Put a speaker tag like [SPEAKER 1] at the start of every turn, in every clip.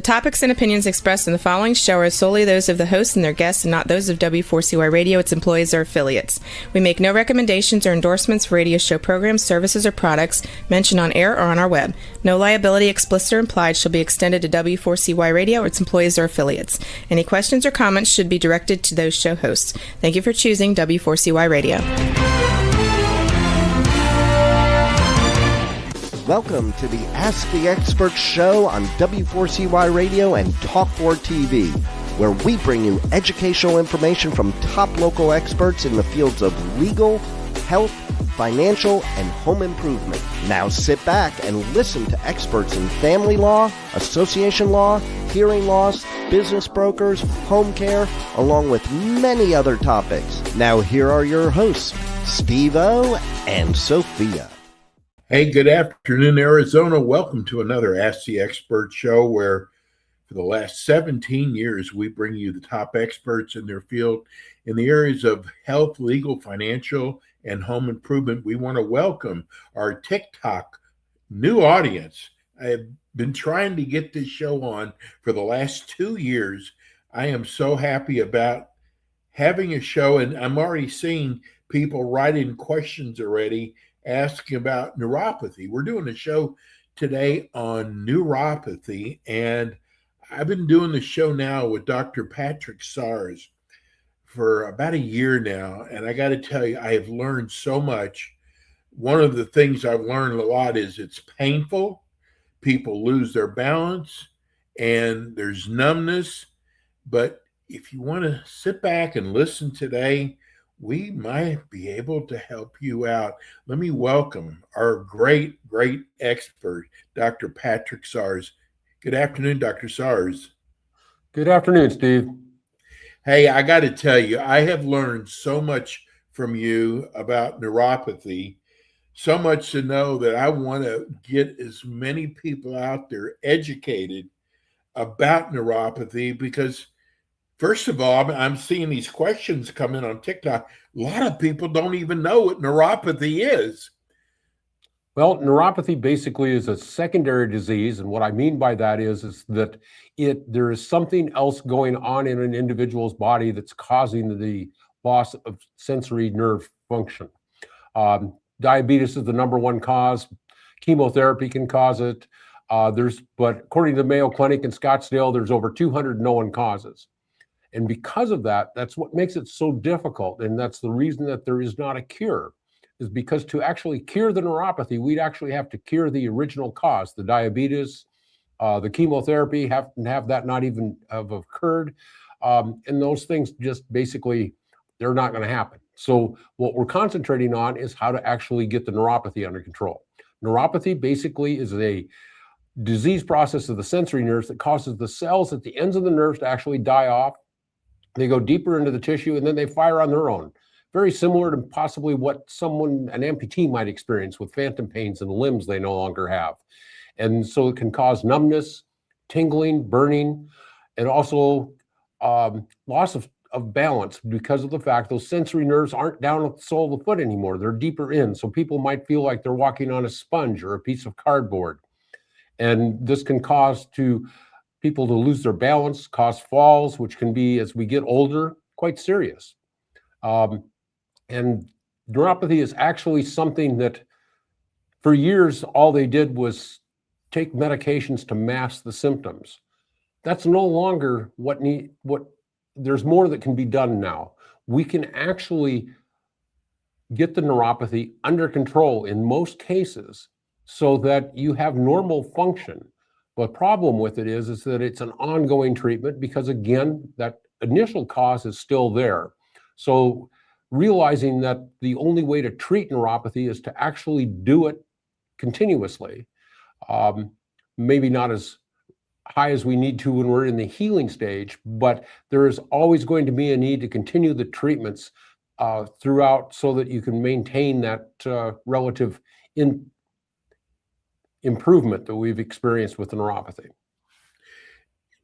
[SPEAKER 1] topics and opinions expressed in the following show are solely those of the hosts and their guests and not those of W4CY Radio, its employees, or affiliates. We make no recommendations or endorsements for radio show programs, services, or products mentioned on air or on our web. No liability, explicit or implied, shall be extended to W4CY Radio or its employees or affiliates. Any questions or comments should be directed to those show hosts. Thank you for choosing W4CY Radio.
[SPEAKER 2] Welcome to the Ask the Expert show on W4CY Radio and Talk4 TV, where we bring you educational information from top local experts in the fields of legal, health, financial, and home improvement. Now sit back and listen to experts in family law, association law, hearing loss, business brokers, home care, along with many other topics. Now here are your hosts, Steve-O and Sophia.
[SPEAKER 3] Hey, good afternoon, Arizona. Welcome to another Ask the Expert show where for the last 17 years, we bring you the top experts in their field in the areas of health, legal, financial, and home improvement. We want to welcome our TikTok new audience. I have been trying to get this show on for the last 2 years. I am so happy about having a show, and I'm already seeing people write in questions already asking about neuropathy. We're doing a show today on neuropathy, and I've been doing the show now with Dr. Patrick Sars for about a year now, and I got to tell you, I have learned so much. One of the things I've learned a lot is it's painful. People lose their balance, and there's numbness. But if you want to sit back and listen today, we might be able to help you out. Let me welcome our great expert, Dr. Patrick Sars. Good afternoon, Dr. Sars.
[SPEAKER 4] Good afternoon, Steve.
[SPEAKER 3] Hey, I got to tell you, I have learned so much from you about neuropathy, so much to know that I want to get as many people out there educated about neuropathy because first of all, I'm seeing these questions come in on TikTok. A lot of people don't even know what neuropathy is.
[SPEAKER 4] Well, neuropathy basically is a secondary disease, and what I mean by that is that there is something else going on in an individual's body that's causing the loss of sensory nerve function. Diabetes is the number one cause. Chemotherapy can cause it. But according to the Mayo Clinic in Scottsdale, there's over 200 known causes. And because of that, that's what makes it so difficult. And that's the reason that there is not a cure, is because to actually cure the neuropathy, we'd actually have to cure the original cause, the diabetes, the chemotherapy, have that not even have occurred. And those things just basically, they're not going to happen. So what we're concentrating on is how to actually get the neuropathy under control. Neuropathy basically is a disease process of the sensory nerves that causes the cells at the ends of the nerves to actually die off. They go deeper into the tissue and then they fire on their own. Very similar to possibly what an amputee might experience with phantom pains in the limbs they no longer have. And so it can cause numbness, tingling, burning, and also loss of balance because of the fact those sensory nerves aren't down at the sole of the foot anymore. They're deeper in. So people might feel like they're walking on a sponge or a piece of cardboard. And this can cause people to lose their balance, cause falls, which can be, as we get older, quite serious. And neuropathy is actually something that for years, all they did was take medications to mask the symptoms. That's no longer there's more that can be done now. We can actually get the neuropathy under control in most cases so that you have normal function. The problem with it is that it's an ongoing treatment because, again, that initial cause is still there. So realizing that the only way to treat neuropathy is to actually do it continuously, maybe not as high as we need to when we're in the healing stage, but there is always going to be a need to continue the treatments throughout so that you can maintain that relative improvement that we've experienced with the neuropathy.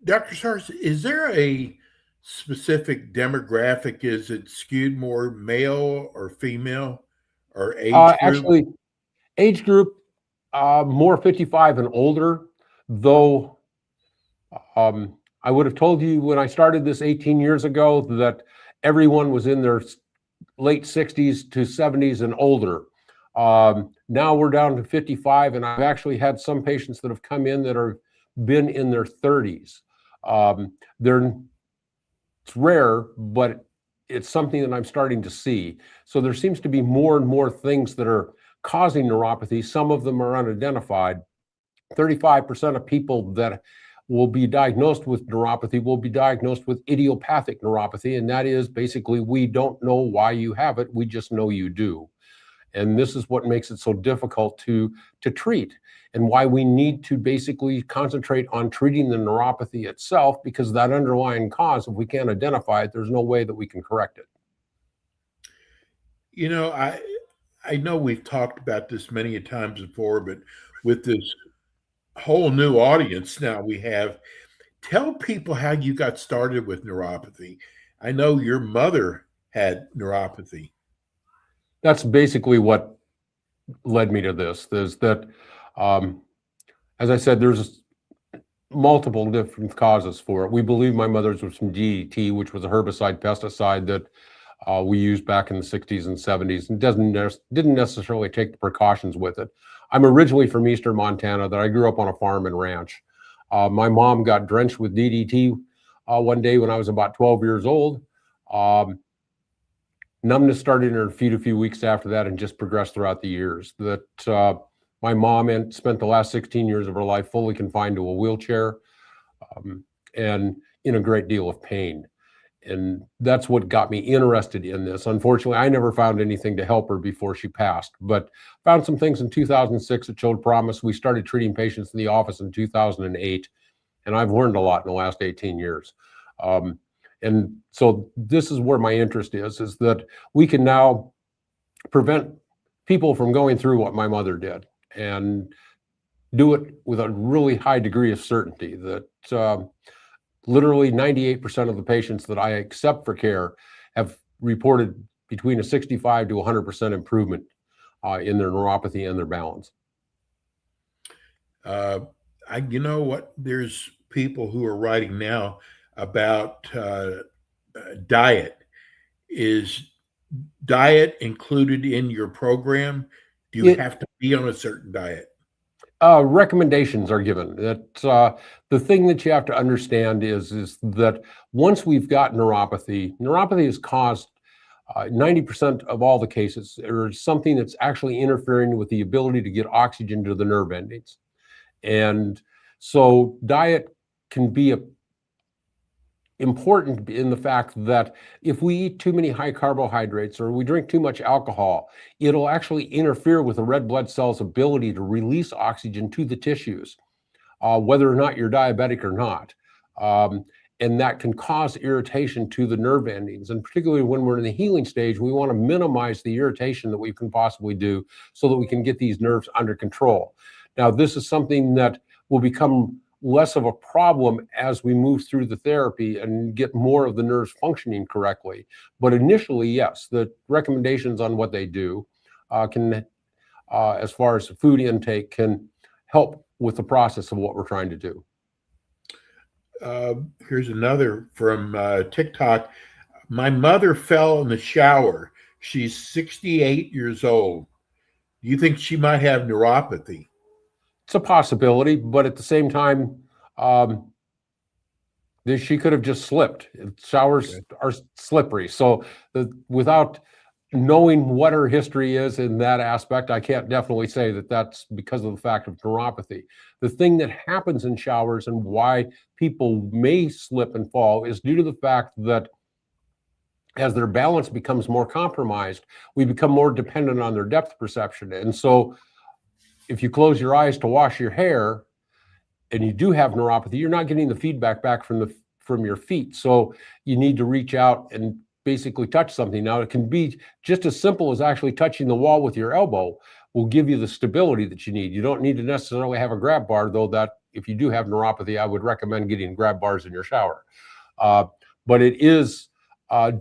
[SPEAKER 3] Dr. Sars, is there a specific demographic? Is it skewed more male or female or age group?
[SPEAKER 4] Actually, age group, more 55 and older, though I would have told you when I started this 18 years ago that everyone was in their late 60s to 70s and older. Now we're down to 55, and I've actually had some patients that have come in that are been in their 30s. It's rare, but it's something that I'm starting to see. So there seems to be more and more things that are causing neuropathy. Some of them are unidentified. 35% of people that will be diagnosed with neuropathy will be diagnosed with idiopathic neuropathy, and that is basically we don't know why you have it, we just know you do. And this is what makes it so difficult to treat, and why we need to basically concentrate on treating the neuropathy itself, because that underlying cause, if we can't identify it, there's no way that we can correct it.
[SPEAKER 3] You know, I know we've talked about this many times before, but with this whole new audience now we have, tell people how you got started with neuropathy. I know your mother had neuropathy.
[SPEAKER 4] That's basically what led me to this. Is that, as I said, there's multiple different causes for it. We believe my mother's was from DDT, which was a herbicide pesticide that we used back in the 60s and 70s, and didn't necessarily take the precautions with it. I'm originally from Eastern Montana, that I grew up on a farm and ranch. My mom got drenched with DDT one day when I was about 12 years old. Numbness started in her feet a few weeks after that and just progressed throughout the years. That my mom spent the last 16 years of her life fully confined to a wheelchair and in a great deal of pain. And that's what got me interested in this. Unfortunately, I never found anything to help her before she passed, but found some things in 2006 that showed promise. We started treating patients in the office in 2008, and I've learned a lot in the last 18 years. And so this is where my interest is that we can now prevent people from going through what my mother did, and do it with a really high degree of certainty. That literally 98% of the patients that I accept for care have reported between a 65 to 100% improvement in their neuropathy and their balance.
[SPEAKER 3] You know what? There's people who are writing now about diet. Is diet included in your program? Do you have to be on a certain diet?
[SPEAKER 4] Recommendations are given. That the thing that you have to understand is that once we've got neuropathy is caused 90% of all the cases, or something that's actually interfering with the ability to get oxygen to the nerve endings. And so diet can be important in the fact that if we eat too many high carbohydrates or we drink too much alcohol, it'll actually interfere with the red blood cell's ability to release oxygen to the tissues, whether or not you're diabetic or not. And that can cause irritation to the nerve endings. And particularly when we're in the healing stage, we want to minimize the irritation that we can possibly do so that we can get these nerves under control. Now, this is something that will become less of a problem as we move through the therapy and get more of the nerves functioning correctly. But initially, yes, the recommendations on what they do can, as far as food intake, can help with the process of what we're trying to do.
[SPEAKER 3] Here's another from TikTok. My mother fell in the shower. She's 68 years old. Do you think she might have neuropathy?
[SPEAKER 4] It's a possibility, but at the same time, she could have just slipped. Showers are slippery. So without knowing what her history is in that aspect, I can't definitely say that that's because of the fact of neuropathy. The thing that happens in showers and why people may slip and fall is due to the fact that as their balance becomes more compromised, we become more dependent on their depth perception. And so if you close your eyes to wash your hair and you do have neuropathy, you're not getting the feedback back from your feet. So you need to reach out and basically touch something. Now, it can be just as simple as actually touching the wall with your elbow will give you the stability that you need. You don't need to necessarily have a grab bar, though that if you do have neuropathy, I would recommend getting grab bars in your shower. But it is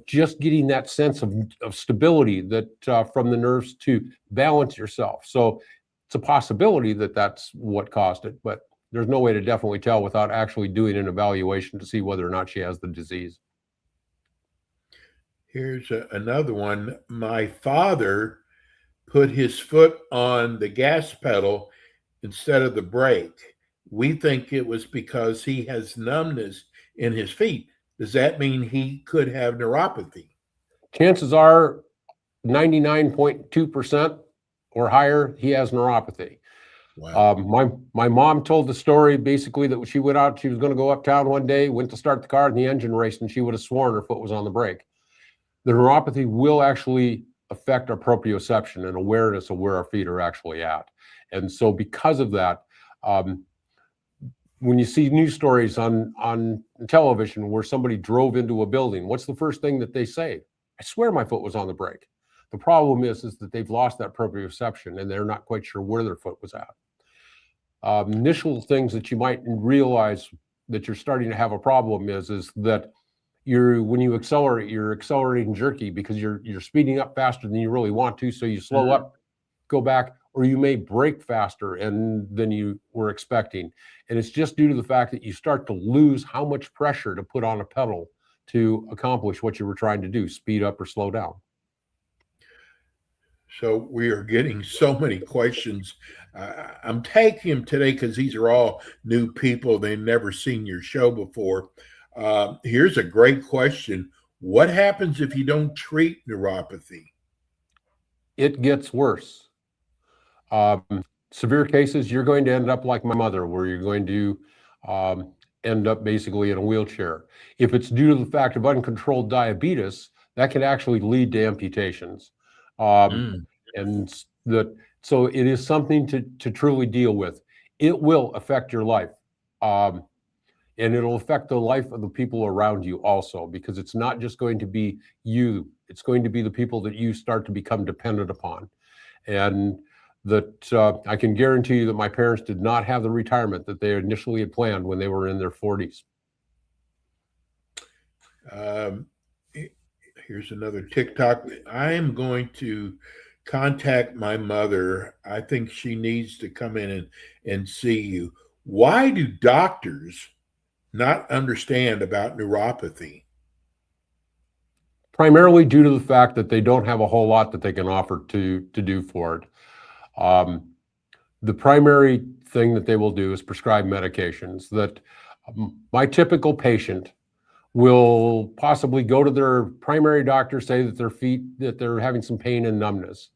[SPEAKER 4] just getting that sense of stability that from the nerves to balance yourself. So it's a possibility that that's what caused it, but there's no way to definitely tell without actually doing an evaluation to see whether or not she has the disease.
[SPEAKER 3] Here's another one. My father put his foot on the gas pedal instead of the brake. We think it was because he has numbness in his feet. Does that mean he could have neuropathy?
[SPEAKER 4] Chances are 99.2% or higher, he has neuropathy.
[SPEAKER 3] Wow.
[SPEAKER 4] My mom told the story basically that she went out, she was going to go uptown one day, went to start the car and the engine raced, and she would have sworn her foot was on the brake. The neuropathy will actually affect our proprioception and awareness of where our feet are actually at. And so because of that, when you see news stories on television where somebody drove into a building, what's the first thing that they say? I swear my foot was on the brake. The problem is that they've lost that proprioception and they're not quite sure where their foot was at. Initial things that you might realize that you're starting to have a problem is that when you accelerate, you're accelerating jerky because you're speeding up faster than you really want to. So you slow up, go back, or you may brake faster than you were expecting. And it's just due to the fact that you start to lose how much pressure to put on a pedal to accomplish what you were trying to do, speed up or slow down.
[SPEAKER 3] So we are getting so many questions. I'm taking them today because these are all new people. They've never seen your show before. Here's a great question. What happens if you don't treat neuropathy?
[SPEAKER 4] It gets worse. Severe cases, you're going to end up like my mother, where you're going to end up basically in a wheelchair. If it's due to the fact of uncontrolled diabetes, that can actually lead to amputations. And so it is something to truly deal with. It will affect your life. And it'll affect the life of the people around you also, because it's not just going to be you, it's going to be the people that you start to become dependent upon. And that I can guarantee you that my parents did not have the retirement that they initially had planned when they were in their 40s.
[SPEAKER 3] Here's another TikTok. I am going to contact my mother. I think she needs to come in and see you. Why do doctors not understand about neuropathy?
[SPEAKER 4] Primarily due to the fact that they don't have a whole lot that they can offer to do for it. The primary thing that they will do is prescribe medications that my typical patient will possibly go to their primary doctor, say that they're having some pain and numbness.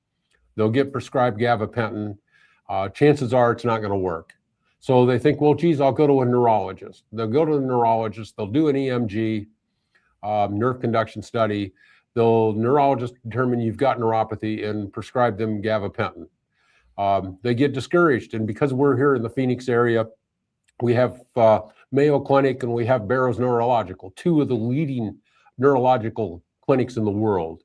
[SPEAKER 4] They'll get prescribed gabapentin. Chances are it's not going to work. So they think, well, geez, I'll go to a neurologist. They'll go to the neurologist. They'll do an EMG, nerve conduction study. Neurologist determine you've got neuropathy and prescribe them gabapentin. They get discouraged. And because we're here in the Phoenix area, we have Mayo Clinic and we have Barrows Neurological, two of the leading neurological clinics in the world.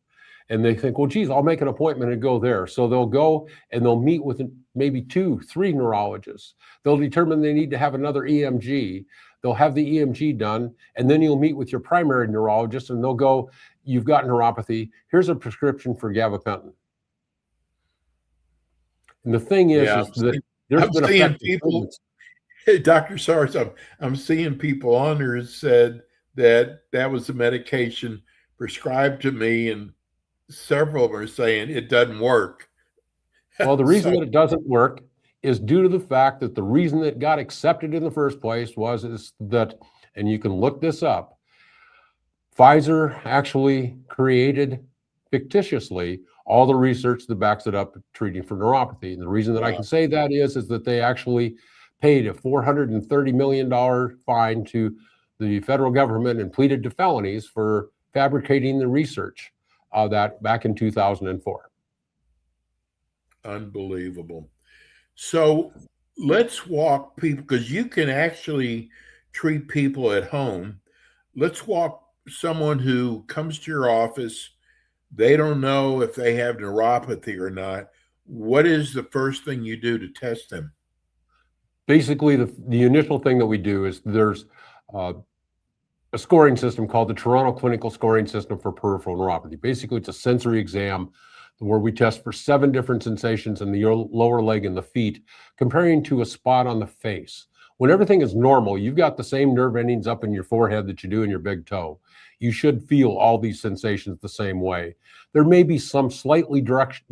[SPEAKER 4] And they think, well, geez, I'll make an appointment and go there. So they'll go and they'll meet with maybe 2-3 neurologists. They'll determine they need to have another EMG. They'll have the EMG done, and then you'll meet with your primary neurologist and they'll go, you've got neuropathy. Here's a prescription for gabapentin. And the thing is that there's been effective people.
[SPEAKER 3] Hey, Dr. Sars, I'm seeing people on there said that was the medication prescribed to me, and several of them are saying it doesn't work.
[SPEAKER 4] Well, the reason that it doesn't work is due to the fact that the reason that it got accepted in the first place is that, and you can look this up, Pfizer actually created fictitiously all the research that backs it up treating for neuropathy. And the reason that I can say that is that they actually paid a $430 million fine to the federal government and pleaded to felonies for fabricating the research of that back in 2004.
[SPEAKER 3] Unbelievable. So let's walk people, because you can actually treat people at home. Let's walk someone who comes to your office. They don't know if they have neuropathy or not. What is the first thing you do to test them?
[SPEAKER 4] Basically, the initial thing that we do is there's a scoring system called the Toronto Clinical Scoring System for Peripheral Neuropathy. Basically, it's a sensory exam where we test for 7 different sensations in the lower leg and the feet, comparing to a spot on the face. When everything is normal, you've got the same nerve endings up in your forehead that you do in your big toe. You should feel all these sensations the same way. There may be some slightly direct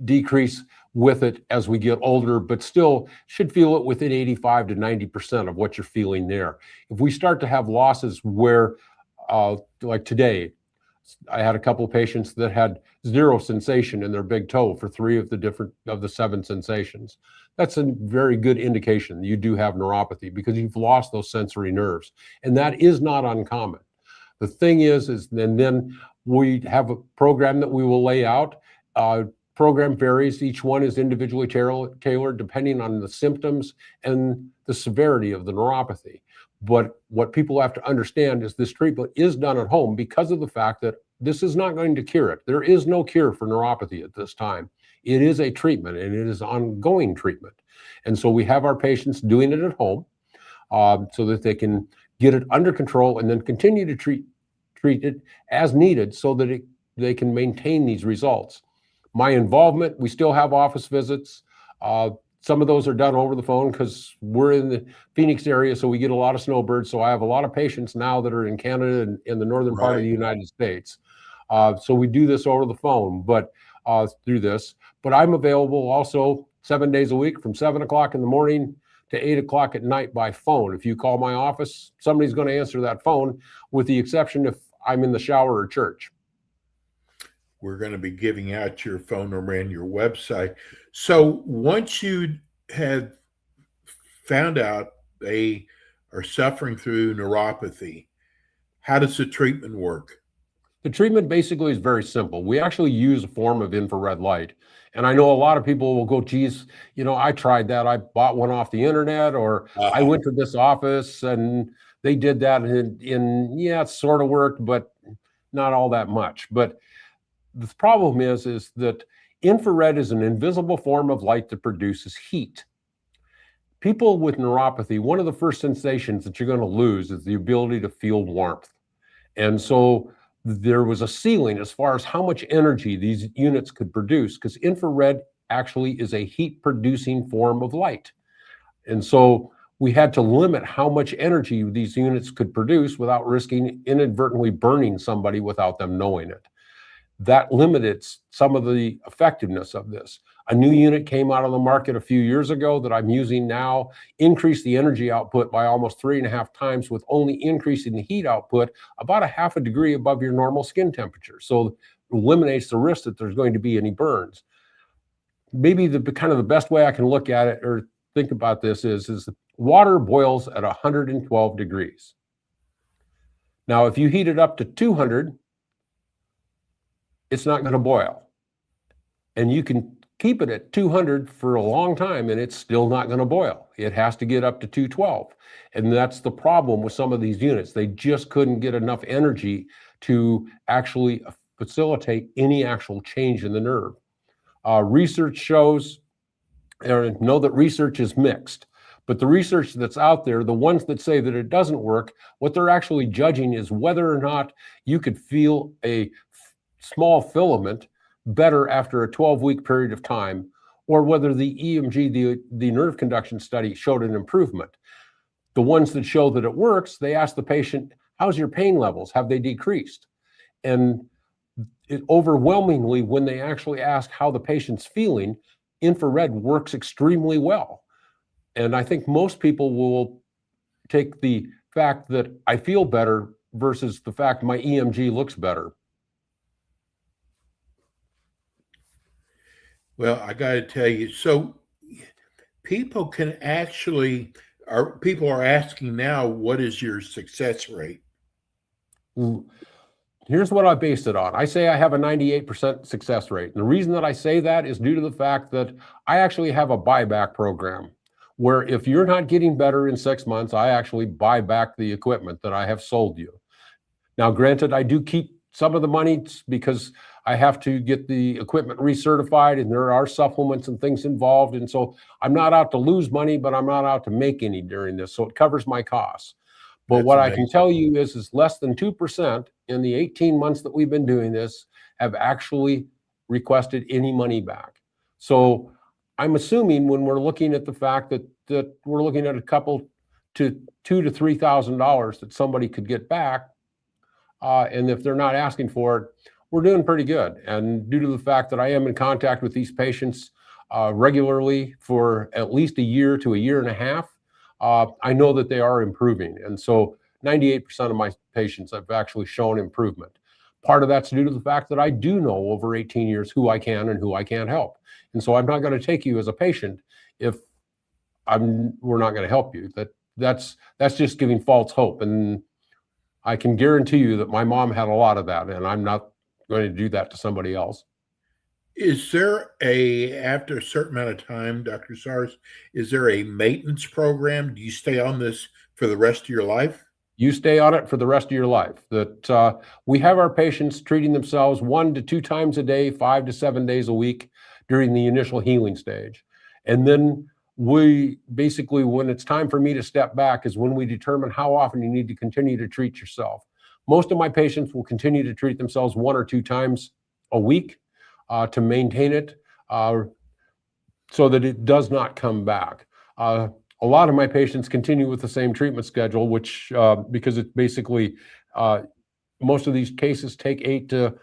[SPEAKER 4] decrease with it as we get older, but still should feel it within 85 to 90% of what you're feeling there. If we start to have losses where, like today, I had a couple of patients that had zero sensation in their big toe for 3 of the 7 sensations. That's a very good indication you do have neuropathy because you've lost those sensory nerves, and that is not uncommon. The thing is and then we have a program that we will lay out. Program varies. Each one is individually tailored depending on the symptoms and the severity of the neuropathy. But what people have to understand is this treatment is done at home because of the fact that this is not going to cure it. There is no cure for neuropathy at this time. It is a treatment, and it is ongoing treatment. And so we have our patients doing it at home so that they can get it under control and then continue to treat it as needed so that they can maintain these results. My involvement, we still have office visits. Some of those are done over the phone because we're in the Phoenix area, so we get a lot of snowbirds. So I have a lot of patients now that are in Canada and in the northern part of the United States. So we do this over the phone, but through this. But I'm available also 7 days a week from 7 o'clock in the morning to 8 o'clock at night by phone. If you call my office, somebody's going to answer that phone, with the exception if I'm in the shower or church.
[SPEAKER 3] We're going to be giving out your phone number and your website. So once you had found out they are suffering through neuropathy, how does the treatment work?
[SPEAKER 4] The treatment basically is very simple. We actually use a form of infrared light. And I know a lot of people will go, geez, I tried that. I bought one off the internet, or I went to this office and they did that. And yeah, it sort of worked, but not all that much. But the problem is that infrared is an invisible form of light that produces heat. People with neuropathy, one of the first sensations that you're going to lose is the ability to feel warmth. And so there was a ceiling as far as how much energy these units could produce, because infrared actually is a heat-producing form of light. And so we had to limit how much energy these units could produce without risking inadvertently burning somebody without them knowing it. That limited some of the effectiveness of this. A new unit came out on the market a few years ago that I'm using now, increased the energy output by almost 3.5 times, with only increasing the heat output about 0.5 degree above your normal skin temperature. So it eliminates the risk that there's going to be any burns. Maybe the best way I can look at it or think about this is water boils at 112 degrees. Now, if you heat it up to 200, it's not going to boil. And you can keep it at 200 for a long time and it's still not going to boil. It has to get up to 212. And that's the problem with some of these units. They just couldn't get enough energy to actually facilitate any actual change in the nerve. Research shows, or know that research is mixed, but the research that's out there, the ones that say that it doesn't work, what they're actually judging is whether or not you could feel a small filament better after a 12-week period of time, or whether the EMG, the nerve conduction study, showed an improvement. The ones that show that it works, they ask the patient, how's your pain levels? Have they decreased? And overwhelmingly, when they actually ask how the patient's feeling, infrared works extremely well. And I think most people will take the fact that I feel better versus the fact my EMG looks better.
[SPEAKER 3] Well, I got to tell you, so people are asking now, what is your success rate?
[SPEAKER 4] Here's what I based it on. I say I have a 98% success rate. And the reason that I say that is due to the fact that I actually have a buyback program where if you're not getting better in 6 months, I actually buy back the equipment that I have sold you. Now, granted, I do keep some of the money because I have to get the equipment recertified and there are supplements and things involved. And so I'm not out to lose money, but I'm not out to make any during this. So it covers my costs. But
[SPEAKER 3] That's
[SPEAKER 4] what
[SPEAKER 3] amazing.
[SPEAKER 4] I can tell you is less than 2% in the 18 months that we've been doing this have actually requested any money back. So I'm assuming when we're looking at the fact that that we're looking at a couple to $2,000 to $3,000 that somebody could get back. And if they're not asking for it, we're doing pretty good. And due to the fact that I am in contact with these patients regularly for at least a year to a year and a half, I know that they are improving. And so 98% of my patients have actually shown improvement. Part of that's due to the fact that I do know over 18 years who I can and who I can't help. And so I'm not going to take you as a patient if we're not going to help you. That's just giving false hope. And I can guarantee you that my mom had a lot of that, and I'm not going to do that to somebody else.
[SPEAKER 3] Is there after a certain amount of time, Dr. Sars, is there a maintenance program? Do you stay on this for the rest of your life?
[SPEAKER 4] You stay on it for the rest of your life. That we have our patients treating themselves 1 to 2 times a day, 5 to 7 days a week during the initial healing stage. And then we basically, when it's time for me to step back, is when we determine how often you need to continue to treat yourself. Most of my patients will continue to treat themselves 1 or 2 times a week to maintain it so that it does not come back. A lot of my patients continue with the same treatment schedule, which because it's basically, most of these cases take 8 to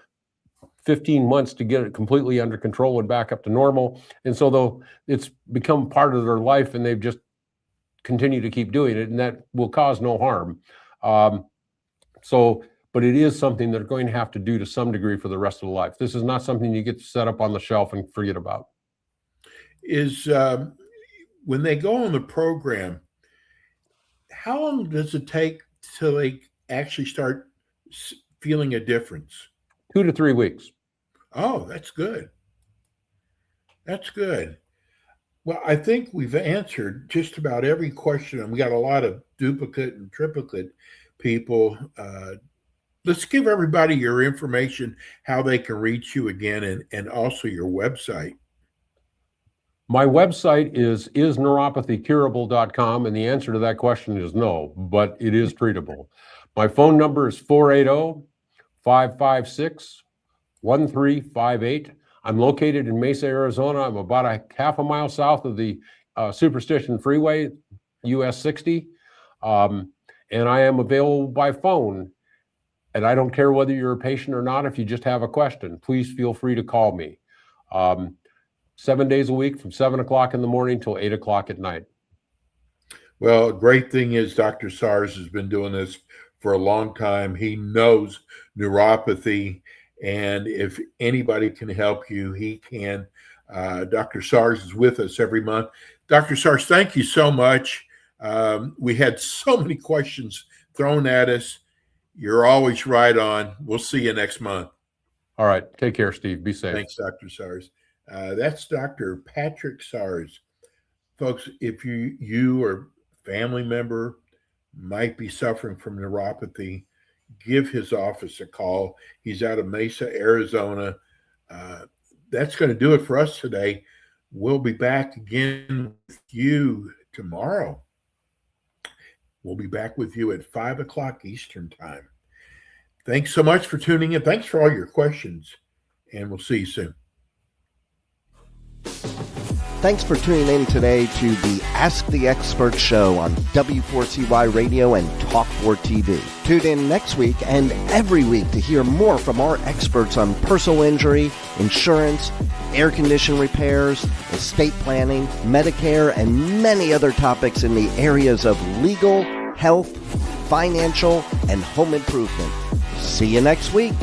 [SPEAKER 4] 15 months to get it completely under control and back up to normal. And so though it's become part of their life and they've just continued to keep doing it, and that will cause no harm. But it is something they're going to have to do to some degree for the rest of the life. This is not something you get to set up on the shelf and forget about.
[SPEAKER 3] When they go on the program, how long does it take till they actually start feeling a difference?
[SPEAKER 4] 2 to 3 weeks.
[SPEAKER 3] Oh, that's good. That's good. Well, I think we've answered just about every question, and we got a lot of duplicate and triplicate people. Let's give everybody your information, how they can reach you again, and also your website.
[SPEAKER 4] My website is neuropathycurable.com, and the answer to that question is no, but it is treatable. My phone number is 480-556-1358. I'm located in Mesa, Arizona. I'm about a half a mile south of the Superstition Freeway, US 60. And I am available by phone. And I don't care whether you're a patient or not. If you just have a question, please feel free to call me. 7 days a week from 7 o'clock in the morning till 8 o'clock at night.
[SPEAKER 3] Well, great thing is Dr. Sars has been doing this for a long time. He knows neuropathy, and if anybody can help you, he can. Dr. Sars is with us every month. Dr. Sars, thank you so much. We had so many questions thrown at us. You're always right on. We'll see you next month.
[SPEAKER 4] All right. Take care, Steve. Be safe.
[SPEAKER 3] Thanks, Dr. Sars. That's Dr. Patrick Sars. Folks, if you or family member might be suffering from neuropathy, give his office a call. He's out of Mesa, Arizona. That's going to do it for us today. We'll be back again with you tomorrow. We'll be back with you at 5 o'clock Eastern time. Thanks so much for tuning in. Thanks for all your questions, and we'll see you soon.
[SPEAKER 2] Thanks for tuning in today to the Ask the Expert show on W4CY Radio and Talk4 TV. Tune in next week and every week to hear more from our experts on personal injury, insurance, air condition repairs, estate planning, Medicare, and many other topics in the areas of legal, health, financial, and home improvement. See you next week.